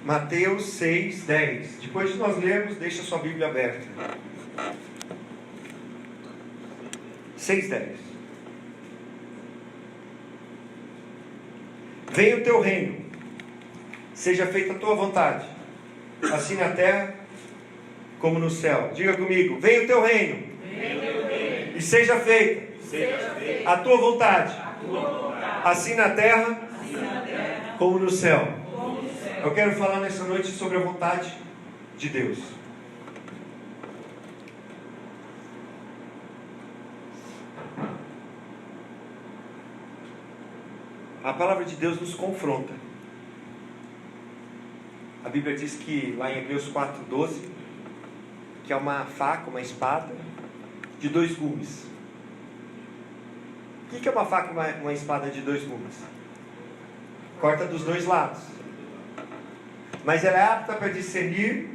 Mateus 6:10. Depois de nós lermos, deixa sua Bíblia aberta. 6:10. Venha o teu reino, seja feita a tua vontade, assim na terra como no céu. Diga comigo: venha o teu reino, e seja feita a tua vontade, assim na terra como no céu. Eu quero falar nessa noite sobre a vontade de Deus. A palavra de Deus nos confronta. A Bíblia diz que lá em Hebreus 4:12, que é uma faca, uma espada de 2 gumes. O que é uma faca, uma espada de 2 gumes? Corta dos 2 lados. Mas ela é apta para discernir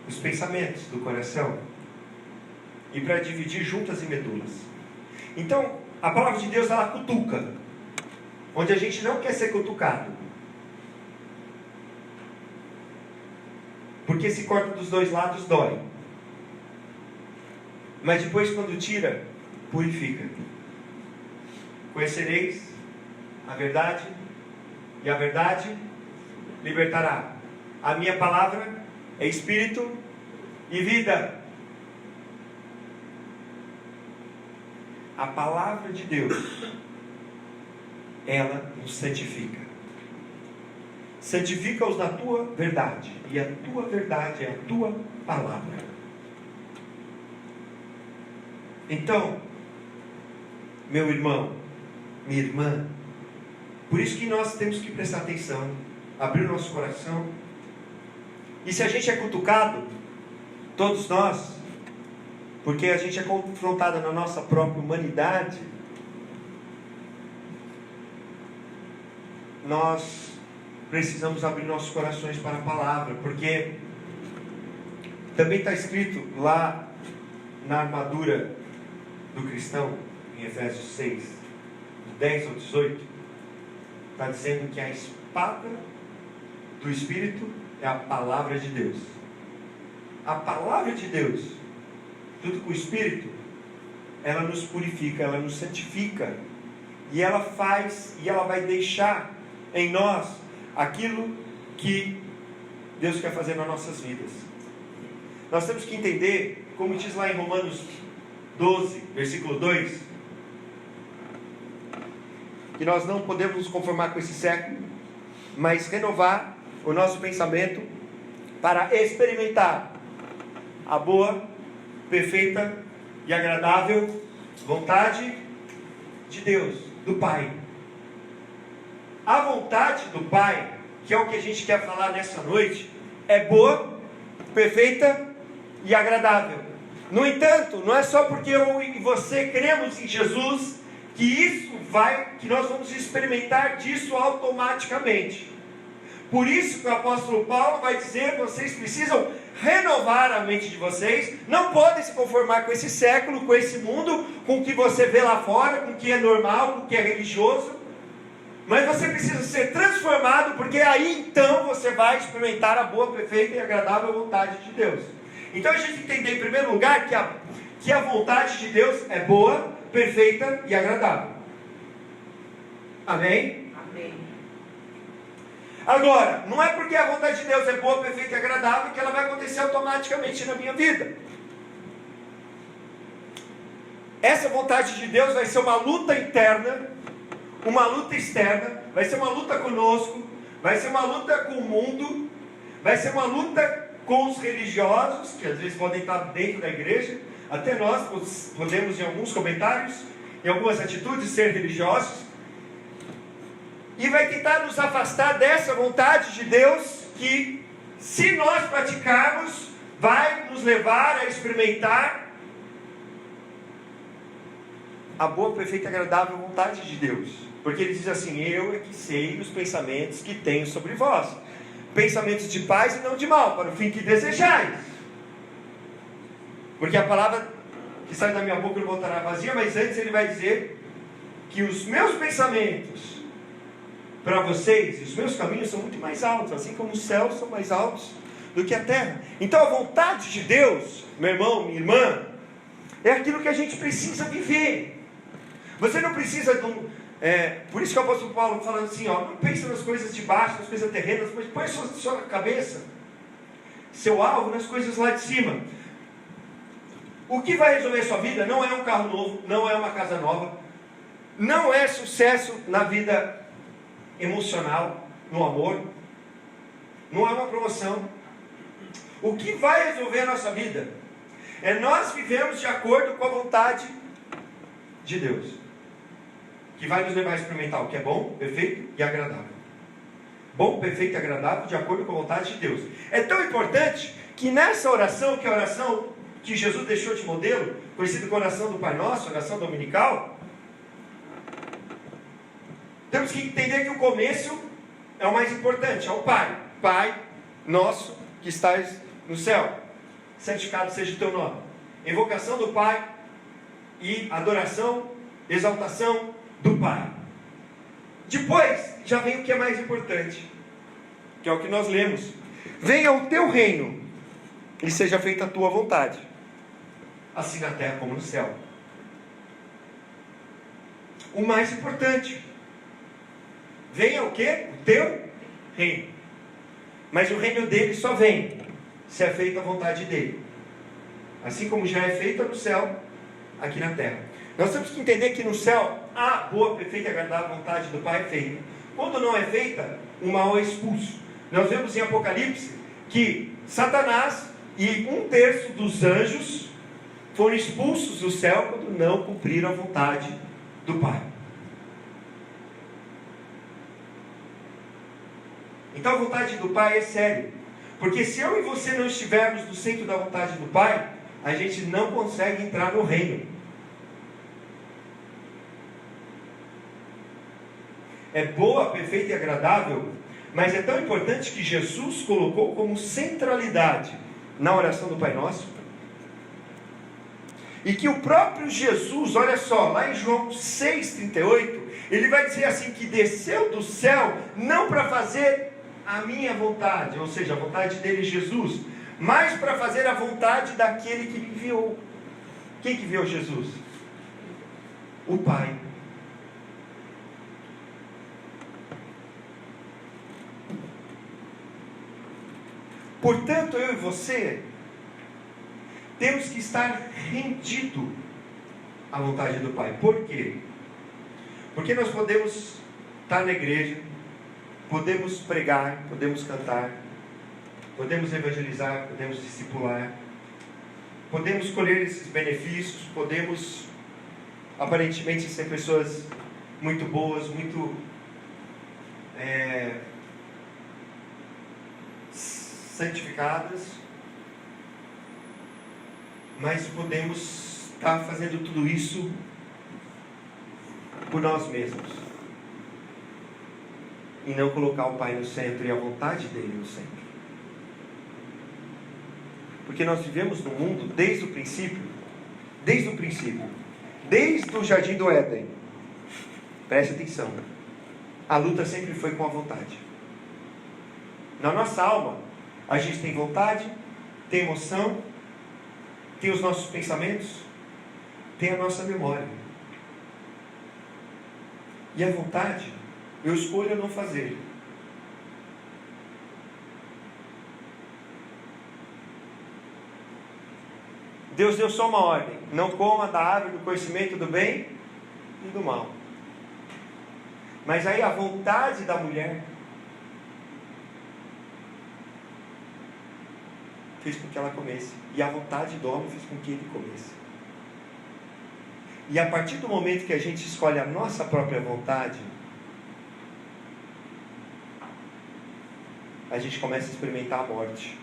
os pensamentos do coração e para dividir juntas e medulas. Então, a palavra de Deus, ela cutuca onde a gente não quer ser cutucado, porque se corta dos 2 lados dói, mas depois quando tira, purifica. Conhecereis a verdade, e a verdade libertará. A minha palavra é espírito e vida. A palavra de Deus, ela nos santifica. Santifica-os na tua verdade, e a tua verdade é a tua palavra. Então, meu irmão, minha irmã, por isso que nós temos que prestar atenção, abrir o nosso coração. E se a gente é cutucado, todos nós, porque a gente é confrontado na nossa própria humanidade, nós precisamos abrir nossos corações para a palavra, porque também está escrito lá na armadura do cristão, em Efésios 6, 10 ao 18, está dizendo que a espada do Espírito é a palavra de Deus. A palavra de Deus, junto com o Espírito, ela nos purifica, ela nos santifica, e ela faz, e ela vai deixar em nós aquilo que Deus quer fazer nas nossas vidas. Nós temos que entender, como diz lá em Romanos 12, versículo 2, que nós não podemos nos conformar com esse século, mas renovar o nosso pensamento para experimentar a boa, perfeita e agradável vontade de Deus, do Pai. A vontade do Pai, que é o que a gente quer falar nessa noite, é boa, perfeita e agradável. No entanto, não é só porque eu e você cremos em Jesus que nós vamos experimentar disso automaticamente. Por isso que o apóstolo Paulo vai dizer: vocês precisam renovar a mente de vocês, não podem se conformar com esse século, com esse mundo, com o que você vê lá fora, com o que é normal, com o que é religioso, mas você precisa ser transformado, porque aí então você vai experimentar a boa, perfeita e agradável vontade de Deus. Então a gente entender em primeiro lugar que a vontade de Deus é boa, perfeita e agradável. Amém? Amém. Agora, não é porque a vontade de Deus é boa, perfeita e agradável que ela vai acontecer automaticamente na minha vida. Essa vontade de Deus vai ser uma luta interna, uma luta externa, vai ser uma luta conosco, vai ser uma luta com o mundo, vai ser uma luta com os religiosos, que às vezes podem estar dentro da igreja. Até nós podemos, em alguns comentários, em algumas atitudes, ser religiosos. E vai tentar nos afastar dessa vontade de Deus, que, se nós praticarmos, vai nos levar a experimentar a boa, perfeita e agradável vontade de Deus. Porque ele diz assim: eu é que sei os pensamentos que tenho sobre vós, pensamentos de paz e não de mal, para o fim que desejais. Porque a palavra que sai da minha boca não voltará vazia, mas antes ele vai dizer que os meus pensamentos para vocês, e os meus caminhos são muito mais altos, assim como os céus são mais altos do que a terra. Então a vontade de Deus, meu irmão, minha irmã, é aquilo que a gente precisa viver. Você não precisa de um... por isso que o apóstolo Paulo fala assim, ó, não pense nas coisas de baixo, nas coisas terrenas, mas põe sua cabeça, seu alvo nas coisas lá de cima. O que vai resolver sua vida não é um carro novo, não é uma casa nova, não é sucesso na vida emocional, no amor, não é uma promoção. O que vai resolver a nossa vida é nós vivemos de acordo com a vontade de Deus, que vai nos levar a experimentar o que é bom, perfeito e agradável. Bom, perfeito e agradável de acordo com a vontade de Deus. É tão importante que nessa oração, que é a oração que Jesus deixou de modelo, conhecida como oração do Pai Nosso, oração dominical, temos que entender que o começo é o mais importante, é o Pai. Pai nosso que estás no céu, santificado seja o teu nome. Invocação do Pai e adoração, exaltação do Pai. Depois já vem o que é mais importante, que é o que nós lemos. Venha o teu reino e seja feita a tua vontade, assim na terra como no céu. O mais importante, venha o quê? O teu reino. Mas o reino dele só vem se é feita a vontade dele, assim como já é feita no céu, aqui na terra. Nós temos que entender que no céu a boa, perfeita e agradável vontade do Pai é feita. Quando não é feita, o mal é expulso. Nós vemos em Apocalipse que Satanás e 1/3 dos anjos foram expulsos do céu quando não cumpriram a vontade do Pai. Então a vontade do Pai é séria, porque se eu e você não estivermos no centro da vontade do Pai, a gente não consegue entrar no reino. É boa, perfeita e agradável, mas é tão importante que Jesus colocou como centralidade na oração do Pai Nosso, e que o próprio Jesus, olha só, lá em João 6,38, ele vai dizer assim, que desceu do céu, não para fazer a minha vontade, ou seja, a vontade dele, Jesus, mas para fazer a vontade daquele que me enviou. Quem que enviou Jesus? O Pai. Portanto, eu e você temos que estar rendido à vontade do Pai. Por quê? Porque nós podemos estar na igreja, podemos pregar, podemos cantar, podemos evangelizar, podemos discipular, podemos colher esses benefícios, podemos aparentemente ser pessoas muito boas, muito santificadas, mas podemos estar fazendo tudo isso por nós mesmos e não colocar o Pai no centro e a vontade dele no centro. Porque nós vivemos no mundo desde o princípio, desde o jardim do Éden. Preste atenção, a luta sempre foi com a vontade. Na nossa alma a gente tem vontade, tem emoção, tem os nossos pensamentos, tem a nossa memória. E a vontade, eu escolho não fazer. Deus deu só uma ordem: não coma da árvore do conhecimento do bem e do mal. Mas aí a vontade da mulher fez com que ela comesse, e a vontade do homem fez com que ele comesse. E a partir do momento que a gente escolhe a nossa própria vontade, a gente começa a experimentar a morte.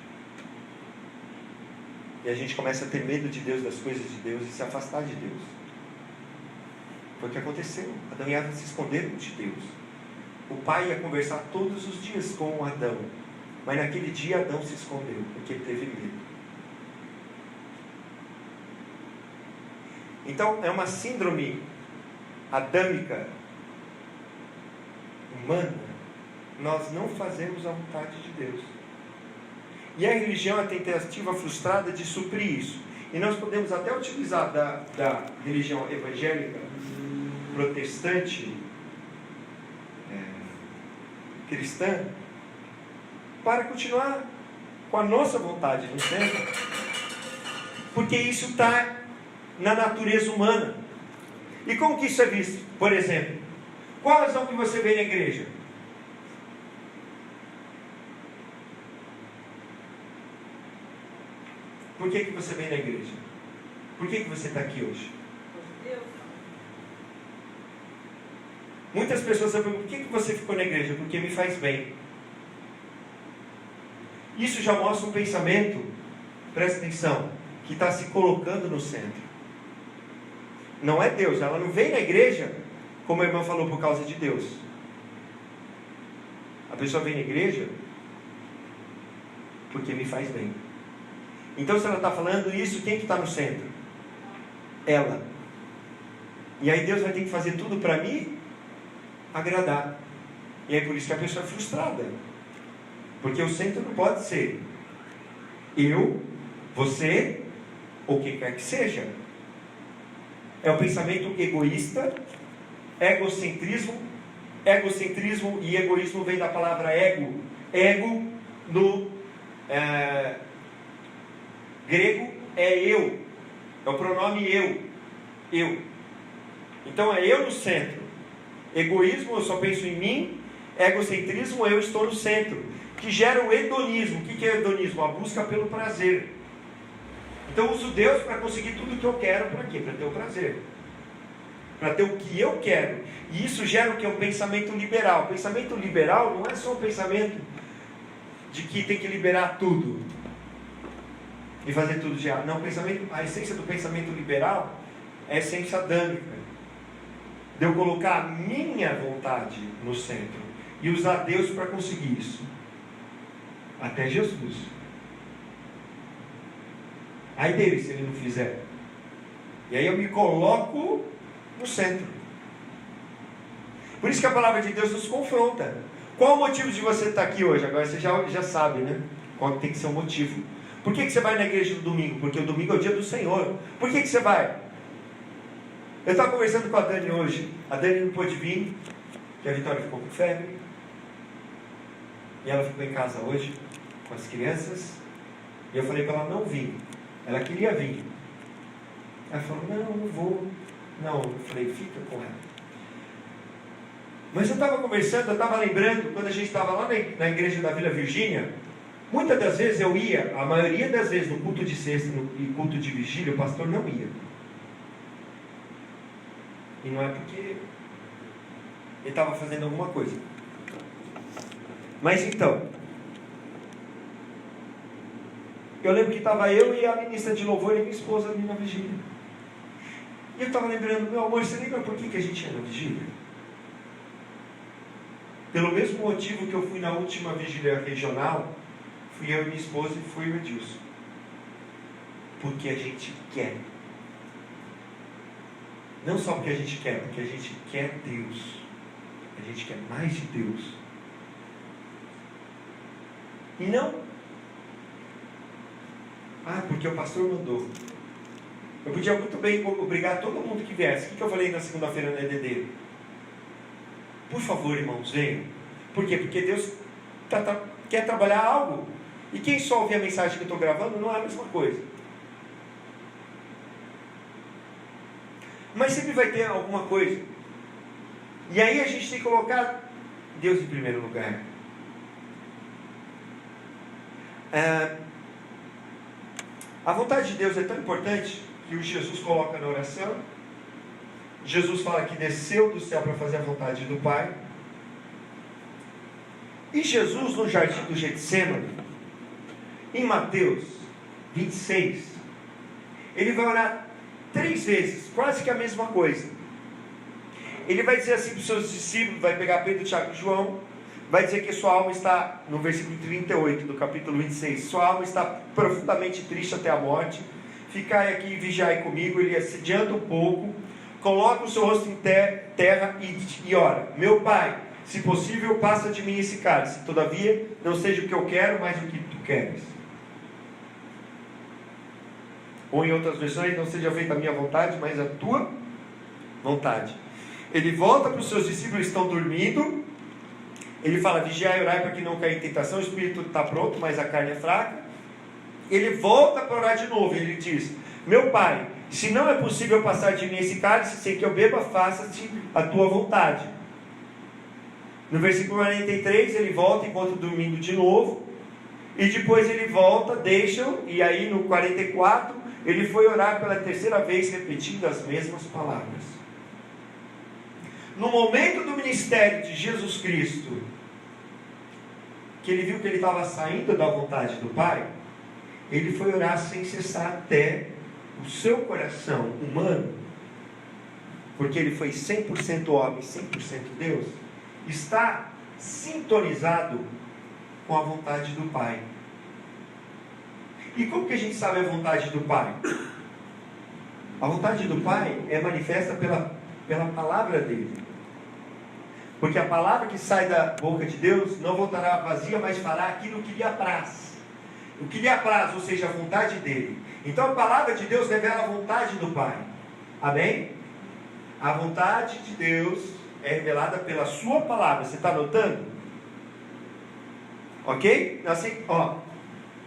E a gente começa a ter medo de Deus, das coisas de Deus, e se afastar de Deus. Foi o que aconteceu. Adão e Eva se esconderam de Deus. O pai ia conversar todos os dias com Adão, mas naquele dia Adão se escondeu, porque ele teve medo. Então é uma síndrome adâmica, humana, nós não fazemos a vontade de Deus. E a religião é a tentativa frustrada de suprir isso. E nós podemos até utilizar da religião evangélica, protestante, cristã, para continuar com a nossa vontade no centro, porque isso está na natureza humana. E como que isso é visto? Por exemplo, qual a razão que você vem na igreja? Por que você vem na igreja? Por que você está aqui hoje? Muitas pessoas perguntam, por que você ficou na igreja? Porque me faz bem. Isso já mostra um pensamento, presta atenção, que está se colocando no centro. Não é Deus, ela não vem na igreja, como a irmã falou, por causa de Deus. A pessoa vem na igreja porque me faz bem. Então, se ela está falando isso, quem que está no centro? Ela. E aí Deus vai ter que fazer tudo para me agradar. E é por isso que a pessoa é frustrada. Porque o centro não pode ser eu, você, ou quem quer que seja. É o pensamento egoísta, egocentrismo. Egocentrismo e egoísmo vem da palavra ego. Ego no grego é eu. É o pronome eu. Eu. Então é eu no centro. Egoísmo, eu só penso em mim. Egocentrismo, eu estou no centro. Que gera o hedonismo. O que é hedonismo? A busca pelo prazer. Então eu uso Deus para conseguir tudo o que eu quero. Para quê? Para ter o prazer. Para ter o que eu quero. E isso gera o que? Um pensamento liberal. O pensamento liberal não é só um pensamento de que tem que liberar tudo e fazer tudo de errado. Não, a essência do pensamento liberal é a essência adâmica. De eu colocar a minha vontade no centro e usar Deus para conseguir isso. Até Jesus. Aí dele, se ele não fizer. E aí eu me coloco no centro. Por isso que a palavra de Deus nos confronta. Qual o motivo de você estar aqui hoje? Agora você já sabe, né? Qual tem que ser o motivo. Por que você vai na igreja no domingo? Porque o domingo é o dia do Senhor. Por que você vai? Eu estava conversando com a Dani hoje. A Dani não pôde vir, que a Vitória ficou com febre. E ela ficou em casa hoje, com as crianças. E eu falei para ela não vir. Ela queria vir. Ela falou, não vou. Não, eu falei, fica com ela. Mas eu estava conversando, eu estava lembrando, quando a gente estava lá na igreja da Vila Virgínia, muitas das vezes eu ia, a maioria das vezes no culto de sexta e culto de vigília, o pastor não ia. E não é porque ele estava fazendo alguma coisa. Mas então, eu lembro que estava eu e a ministra de louvor e minha esposa ali na vigília. E eu estava lembrando, meu amor, você lembra por que a gente ia na vigília? Pelo mesmo motivo que eu fui na última vigília regional, fui eu e minha esposa e fui o Edilson. Porque a gente quer. Não só porque a gente quer, porque a gente quer Deus. A gente quer mais de Deus. E não, porque o pastor mandou. Eu podia muito bem obrigar todo mundo que viesse. O que eu falei na segunda-feira na EDD? Por favor, irmãos, venham. Por quê? Porque Deus quer trabalhar algo. E quem só ouvir a mensagem que eu estou gravando não é a mesma coisa. Mas sempre vai ter alguma coisa. E aí a gente tem que colocar Deus em primeiro lugar. A vontade de Deus é tão importante que o Jesus coloca na oração. Jesus fala que desceu do céu para fazer a vontade do Pai. E Jesus, no jardim do Getsêmani, em Mateus 26, ele vai orar 3 vezes, quase que a mesma coisa. Ele vai dizer assim para os seus discípulos, vai pegar Pedro, Tiago e João, vai dizer que sua alma está, no versículo 38 do capítulo 26, sua alma está profundamente triste até a morte, ficai aqui e vigiai comigo. Ele assediando um pouco, coloca o seu rosto em terra e ora, meu Pai, se possível, passa de mim esse cálice. Todavia, não seja o que eu quero, mas o que tu queres. Ou em outras versões, não seja feita a minha vontade, mas a tua vontade. Ele volta para os seus discípulos que estão dormindo. Ele fala, vigiai e orai para que não caia em tentação. O espírito está pronto, mas a carne é fraca. Ele volta para orar de novo. Ele diz, meu Pai, se não é possível passar de mim esse cálice sem que eu beba, faça-te a tua vontade. No versículo 43, ele volta e encontra dormindo de novo. E depois ele volta, deixa-o. E aí no 44, ele foi orar pela terceira vez, repetindo as mesmas palavras. No momento do ministério de Jesus Cristo, que ele viu que ele estava saindo da vontade do Pai, ele foi orar sem cessar até o seu coração humano, porque ele foi 100% homem, 100% Deus, está sintonizado com a vontade do Pai. E como que a gente sabe a vontade do Pai? A vontade do Pai é manifesta pela palavra dele. Porque a palavra que sai da boca de Deus não voltará vazia, mas fará aquilo que lhe apraz. O que lhe apraz, ou seja, a vontade dele. Então a palavra de Deus revela a vontade do Pai. Amém? A vontade de Deus é revelada pela sua palavra. Você está anotando? Ok? Assim, ó.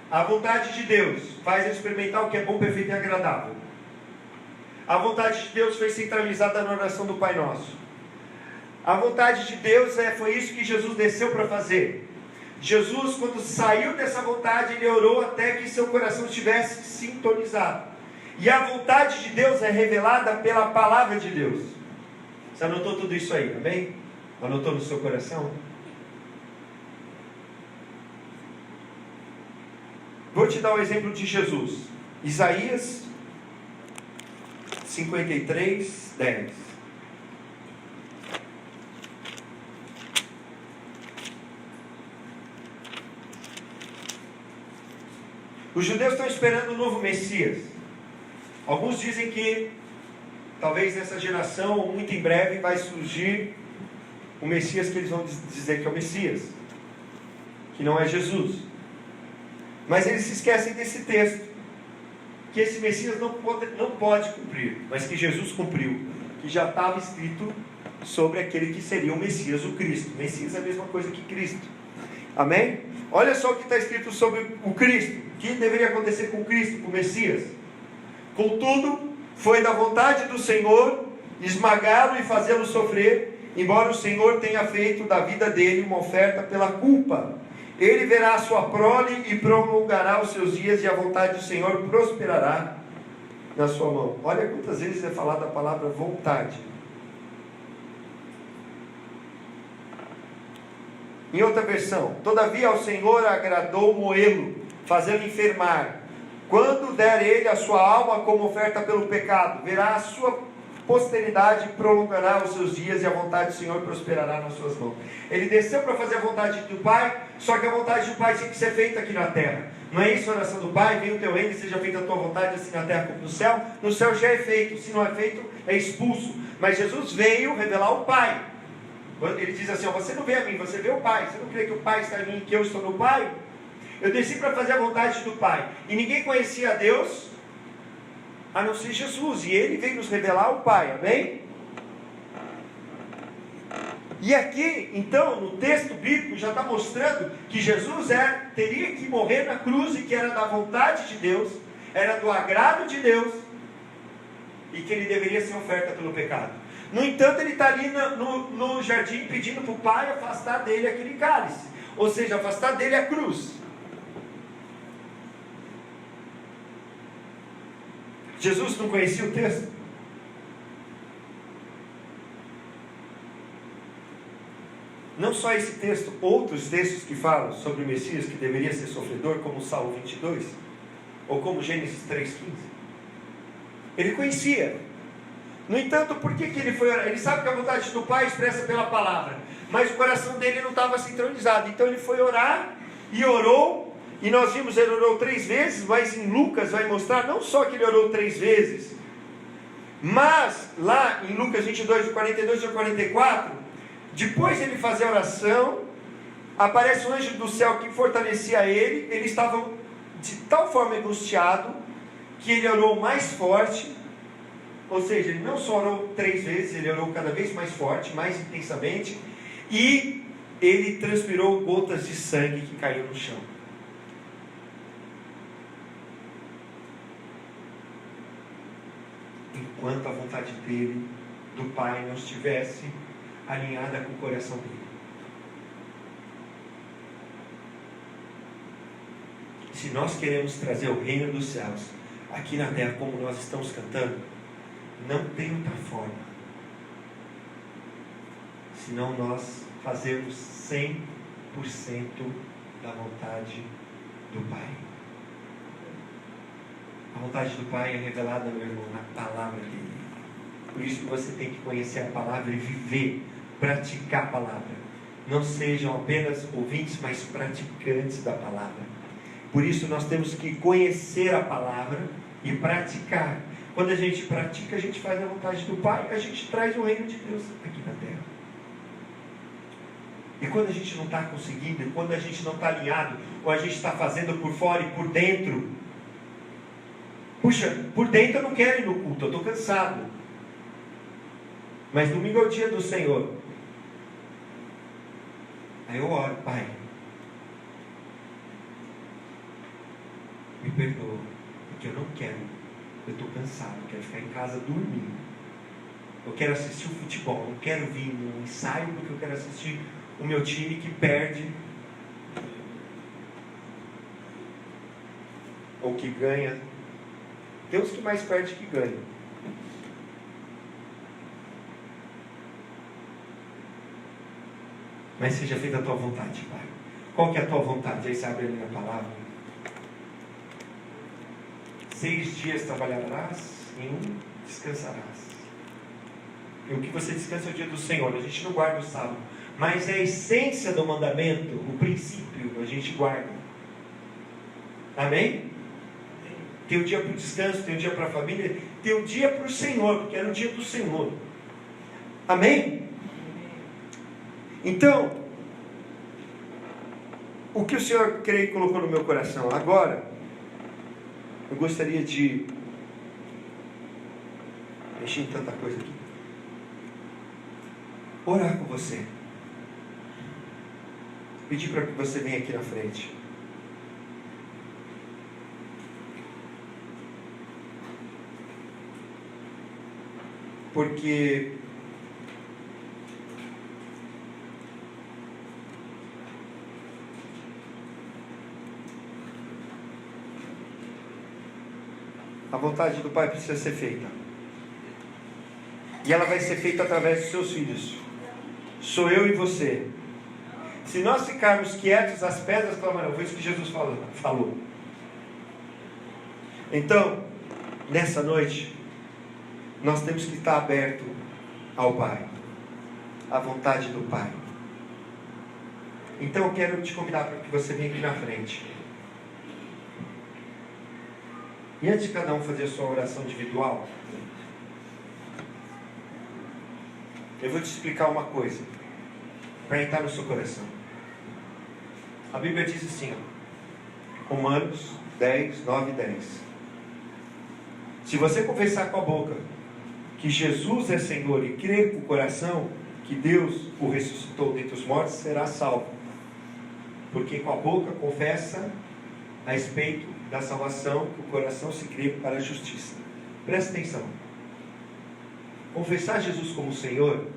A vontade de Deus faz eu experimentar o que é bom, perfeito e agradável. A vontade de Deus foi centralizada na oração do Pai Nosso. A vontade de Deus foi isso que Jesus desceu para fazer. Jesus, quando saiu dessa vontade, ele orou até que seu coração estivesse sintonizado. E a vontade de Deus é revelada pela palavra de Deus. Você anotou tudo isso aí, amém? Anotou no seu coração? Vou te dar o exemplo de Jesus. Isaías 53, 10. Os judeus estão esperando o novo Messias. Alguns dizem que talvez nessa geração, ou muito em breve, vai surgir o Messias que eles vão dizer que é o Messias, que não é Jesus. Mas eles se esquecem desse texto, que esse Messias não pode cumprir, mas que Jesus cumpriu, que já estava escrito sobre aquele que seria o Messias, o Cristo. O Messias é a mesma coisa que Cristo. Amém? Olha só o que está escrito sobre o Cristo. O que deveria acontecer com o Cristo, com o Messias? Contudo, foi da vontade do Senhor esmagá-lo e fazê-lo sofrer, embora o Senhor tenha feito da vida dele uma oferta pela culpa. Ele verá a sua prole e prolongará os seus dias, e a vontade do Senhor prosperará na sua mão. Olha quantas vezes é falada a palavra vontade. Em outra versão, todavia ao Senhor agradou moê-lo, fazê-lo enfermar. Quando der ele a sua alma como oferta pelo pecado, verá a sua posteridade e prolongará os seus dias, e a vontade do Senhor prosperará nas suas mãos. Ele desceu para fazer a vontade do Pai, só que a vontade do Pai tinha que ser feita aqui na terra. Não é isso a oração do Pai? Venha o teu reino e seja feita a tua vontade, assim na terra como no céu. No céu já é feito, se não é feito, é expulso. Mas Jesus veio revelar o Pai. Ele diz assim, ó, você não vê a mim, você vê o Pai. Você não crê que o Pai está em mim e que eu estou no Pai? Eu desci para fazer a vontade do Pai. E ninguém conhecia a Deus, a não ser Jesus. E Ele veio nos revelar o Pai, amém? E aqui, então, no texto bíblico, já está mostrando que Jesus teria que morrer na cruz, e que era da vontade de Deus, era do agrado de Deus, e que Ele deveria ser oferta pelo pecado. No entanto, ele está ali no jardim pedindo para o Pai afastar dele aquele cálice. Ou seja, afastar dele a cruz. Jesus não conhecia o texto? Não só esse texto, outros textos que falam sobre o Messias que deveria ser sofredor, como o Salmo 22, ou como Gênesis 3,15. Ele conhecia. No entanto, por que ele foi orar? Ele sabe que a vontade do Pai é expressa pela palavra, mas o coração dele não estava sincronizado. Então ele foi orar e orou. E nós vimos, ele orou 3 vezes, mas em Lucas vai mostrar não só que ele orou 3 vezes, mas lá em Lucas 22, do 42 ao 44, Depois de ele fazer a oração, aparece um anjo do céu que fortalecia ele. Ele estava de tal forma angustiado que ele orou mais forte. Ou seja, ele não só orou 3 vezes, ele orou cada vez mais forte, mais intensamente. E ele transpirou gotas de sangue que caíram no chão. Enquanto a vontade dele, do Pai, não estivesse alinhada com o coração dele. Se nós queremos trazer o reino dos céus aqui na terra, como nós estamos cantando, não tem outra forma senão nós fazermos 100% da vontade do Pai. A vontade do Pai é revelada, meu irmão, na palavra dele. Por isso que você tem que conhecer a palavra e viver, praticar a palavra. Não sejam apenas ouvintes, mas praticantes da palavra. Por isso nós temos que conhecer a palavra e praticar. Quando a gente pratica, a gente faz a vontade do Pai, a gente traz o reino de Deus aqui na terra. E quando a gente não está conseguindo, quando a gente não está alinhado, ou a gente está fazendo por fora e por dentro, puxa, por dentro eu não quero ir no culto, eu estou cansado. Mas domingo é o dia do Senhor. Aí eu oro, Pai, me perdoa, porque eu não quero, eu estou cansado, eu quero ficar em casa dormindo. Eu quero assistir o futebol, eu quero vir no ensaio porque eu quero assistir o meu time que perde ou que ganha. Tem os que mais perde que ganha. Mas seja feita a tua vontade, Pai. Qual que é a tua vontade? Aí você abre ali na palavra. 6 dias trabalharás, em 1 descansarás. E o que você descansa é o dia do Senhor. A gente não guarda o sábado, mas é a essência do mandamento, o princípio, a gente guarda. Amém? Tem um dia para o descanso, tem um dia para a família, tem um dia para o Senhor, porque era o dia do Senhor. Amém? Então, o que o Senhor creio que colocou no meu coração agora, eu gostaria de mexer em tanta coisa aqui. Orar com você. Pedir para que você venha aqui na frente. Porque a vontade do Pai precisa ser feita. E ela vai ser feita através dos seus filhos. Sou eu e você. Se nós ficarmos quietos, as pedras clamarão. Foi isso que Jesus falou. Então, nessa noite, nós temos que estar aberto ao Pai, à vontade do Pai. Então eu quero te convidar para que você venha aqui na frente. E antes de cada um fazer a sua oração individual, eu vou te explicar uma coisa, para entrar no seu coração. A Bíblia diz assim, ó, Romanos 10, 9 e 10. Se você confessar com a boca que Jesus é Senhor e crer com o coração que Deus o ressuscitou dentre os mortos, será salvo. Porque com a boca confessa a respeito da salvação, que o coração se crê para a justiça. Presta atenção. Confessar Jesus como Senhor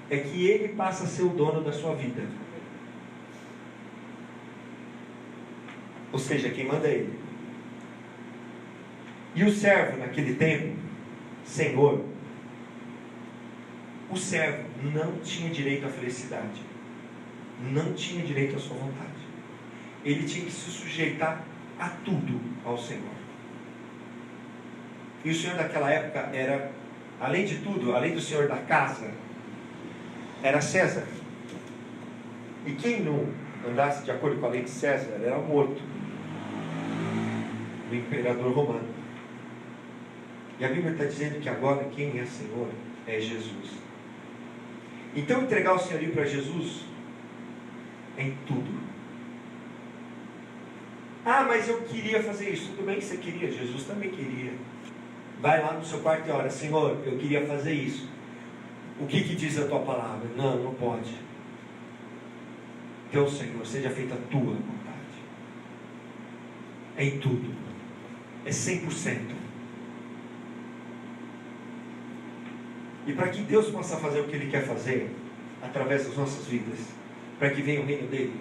é que Ele passa a ser o dono da sua vida. Ou seja, quem manda é Ele. E o servo naquele tempo, Senhor, o servo não tinha direito à felicidade, não tinha direito à sua vontade. Ele tinha que se sujeitar a tudo ao Senhor. E o Senhor daquela época era, além de tudo, além do Senhor da casa, era César. E quem não andasse de acordo com a lei de César era morto, o imperador romano. E a Bíblia está dizendo que agora quem é Senhor é Jesus. Então entregar o senhorio para Jesus é em tudo. Ah, mas eu queria fazer isso. Tudo bem que você queria, Jesus também queria. Vai lá no seu quarto e ora: Senhor, eu queria fazer isso. O que diz a tua palavra? Não, não pode. Então, Senhor, seja feita a tua vontade. É em tudo. É 100%. E para que Deus possa fazer o que Ele quer fazer, através das nossas vidas, para que venha o reino dEle,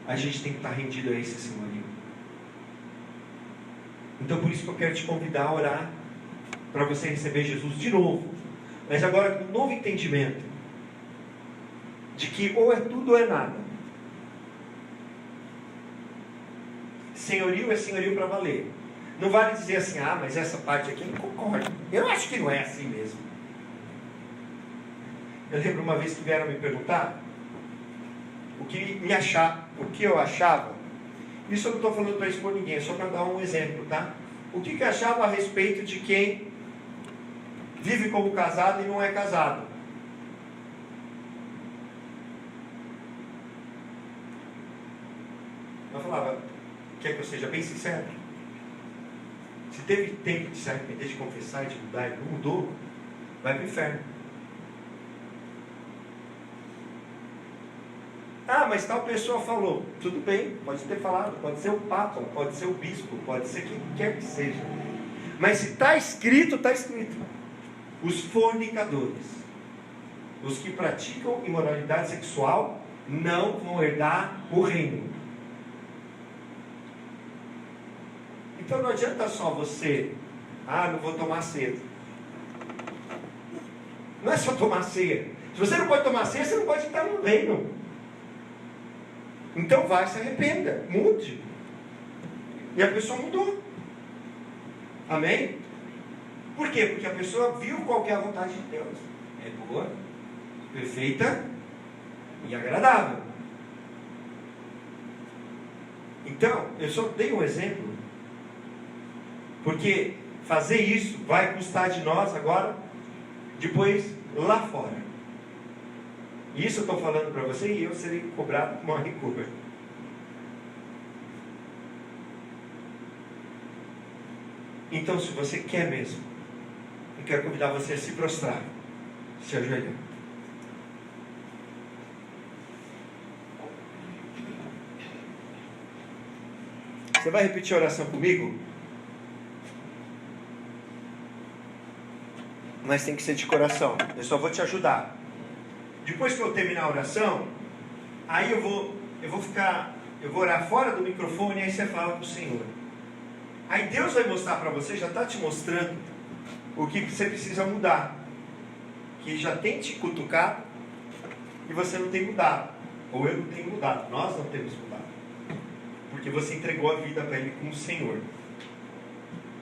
a gente tem que estar rendido a esse senhorio. Então por isso que eu quero te convidar a orar, para você receber Jesus de novo, mas agora com um novo entendimento, de que ou é tudo ou é nada. Senhorio é senhorio para valer. Não vale dizer assim: ah, mas essa parte aqui eu não concordo, eu acho que não é assim mesmo. Eu lembro uma vez que vieram me perguntar o que eu achava. Isso eu não estou falando para expor ninguém, é só para dar um exemplo, tá? O que eu achava a respeito de quem vive como casado e não é casado. Eu falava: quer que eu seja bem sincero? Se teve tempo de se arrepender, de confessar e de mudar e não mudou, vai para o inferno. Ah, mas tal pessoa falou. Tudo bem, pode ter falado, pode ser o Papa, pode ser o Bispo, pode ser quem quer que seja. Mas se está escrito, está escrito. Os fornicadores, os que praticam imoralidade sexual, não vão herdar o reino. Então não adianta só você: ah, não vou tomar ceia. Não é só tomar ceia. Se você não pode tomar ceia, você não pode entrar no reino. Então vai, se arrependa, mude. E a pessoa mudou. Amém? Por quê? Porque a pessoa viu qual que é a vontade de Deus. É boa, perfeita e agradável. Então, eu só dei um exemplo, porque fazer isso vai custar de nós agora, depois lá fora. Isso eu estou falando para você e eu serei cobrado com uma recobra. Então, se você quer mesmo, eu quero convidar você a se prostrar, se ajoelhar. Você vai repetir a oração comigo? Mas tem que ser de coração. Eu só vou te ajudar. Depois que eu terminar a oração, aí eu vou orar fora do microfone, e aí você fala para o Senhor. Aí Deus vai mostrar para você, já está te mostrando o que você precisa mudar, que já tem te cutucado e você não tem mudado, ou eu não tenho mudado, nós não temos mudado, porque você entregou a vida para Ele como Senhor,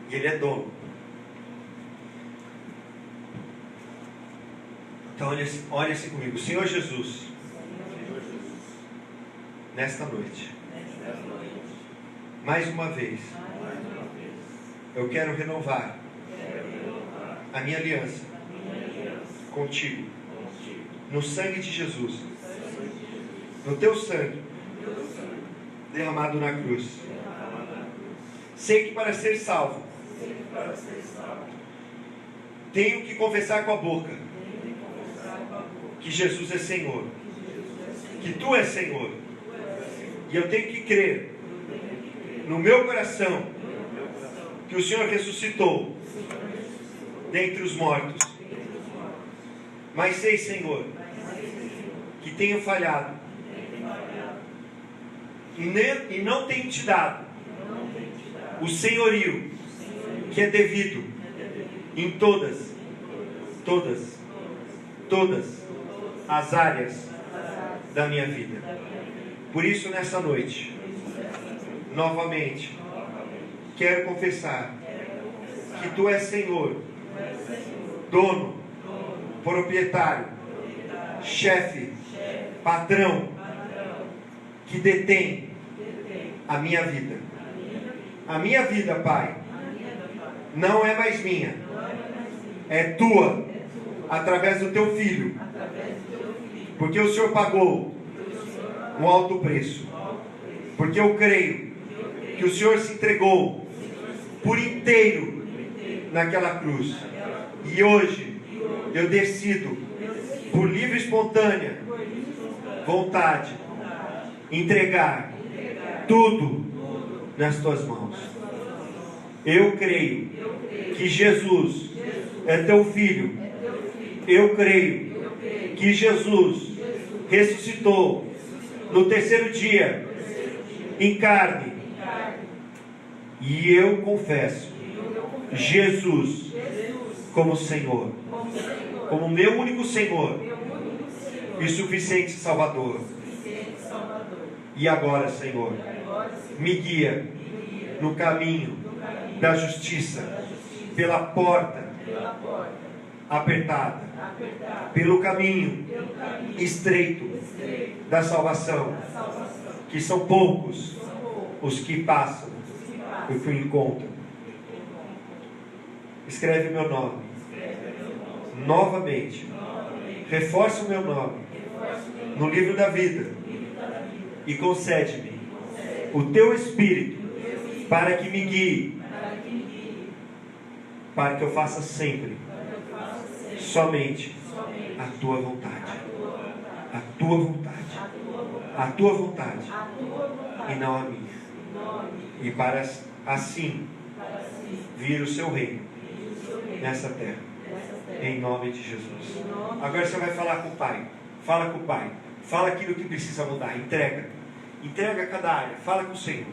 e Ele é dono. Então olha assim comigo: Senhor Jesus, nesta noite, mais uma vez, eu quero renovar a minha aliança contigo, no sangue de Jesus, no teu sangue derramado na cruz. Sei que para ser salvo, tenho que confessar com a boca que Jesus é Senhor, que Tu és Senhor, e eu tenho que crer no meu coração que o Senhor ressuscitou dentre os mortos. Mas sei, Senhor, que tenho falhado e não tenho te dado o senhorio que é devido em todas as áreas da minha vida. Por isso, nessa noite, novamente, quero confessar que Tu és Senhor, dono, proprietário, chefe, patrão, que detém a minha vida. A minha vida, Pai, não é mais minha, é Tua, através do Teu Filho, Porque o Senhor pagou um alto preço. Porque eu creio que o Senhor se entregou por inteiro naquela cruz. E hoje eu decido, por livre e espontânea vontade, entregar tudo nas tuas mãos. Eu creio que Jesus é teu filho. Eu creio que Jesus ressuscitou no terceiro dia em carne. E eu confesso Jesus como Senhor, como meu único Senhor e suficiente Salvador. E agora, Senhor, me guia no caminho da justiça, pela porta apertada, pelo caminho estreito da salvação, que são poucos os que passam e que o encontram. Escreve meu nome novamente, reforça o meu nome no livro da vida e concede-me o teu Espírito para que me guie, para que eu faça sempre somente a tua vontade, a tua vontade, a tua vontade e não a minha. E para assim vir o seu reino nessa terra, em nome de Jesus. Agora você vai falar com o Pai. Fala com o Pai. Fala aquilo que precisa mudar. Entrega cada área. Fala com o Senhor.